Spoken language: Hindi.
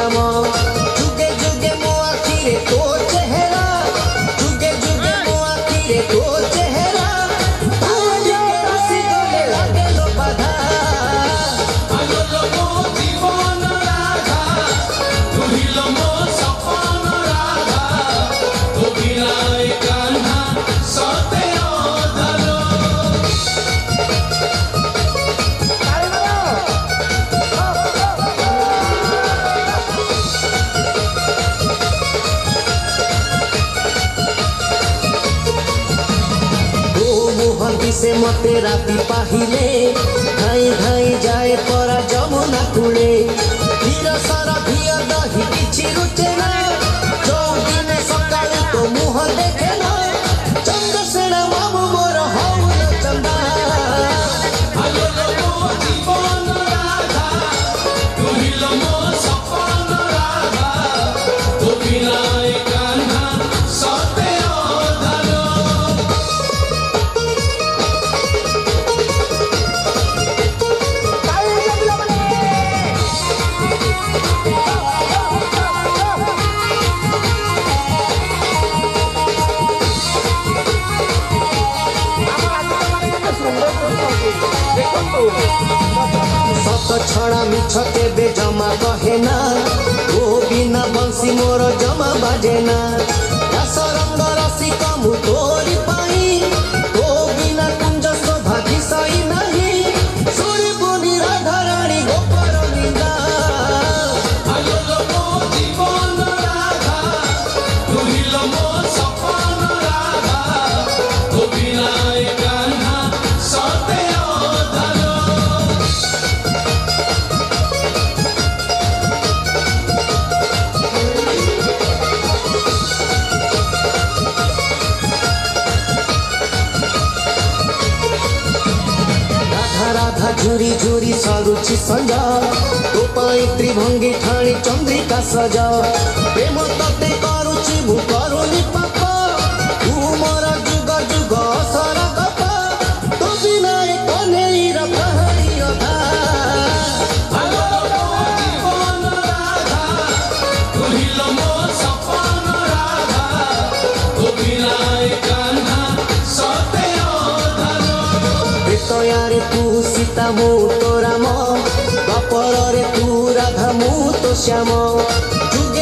श्याम जुगे जुगे मो आखिरे तो चेहरा जुगे जुगे मो आखिरे तो चेहरा तुझे रसी गले लागे लो बाधा आलो मो जीवन राधा तुहिलो मो सपन राधा तो बिनाए कान्हा सते अधलो से मते राती पाहिले धाई धाई जाए परा जमुना कूले धीर सारा धिया दही किछि रुचे ना चौदिन सकाळु तो मुह देखे ना चंद्रसेन मामु मोर हौल चंदा आलो मो जीवन राधा तुहिलो मो सपन राधा तो बिनाए कान्हा सते अधलो सत छड़ा मिछ केबे जमा कहे ना ओ बिना बंसी मोर जमा बाजे ना रस रंग रसिक मु तोरी पाई ओ बिना कुंज शोभा दिसई नहीं सुरी बुनी राधा रानी गोपर निंदा आलो मो जीवन राधा तुहिलो मो सपन राधा तो बिनाए कान्हा सते अधलो राधा राधा झुरी झुरी सरुची संजा तो पाई त्रिभंगी ठाणी चंद्रिका सजा प्रेम तते करुची मु करुनी पाप तू मोर जुग जुग सारा गप तो बिना कन्हई र कहानी अधा आलो मो जीवन राधा तुहिलो मो सपन राधा तो बिनाए कान्हा सते अधलो प्रेतयारे तू सीता मु तो राम बापर रे तू राधा मु तो श्याम जुग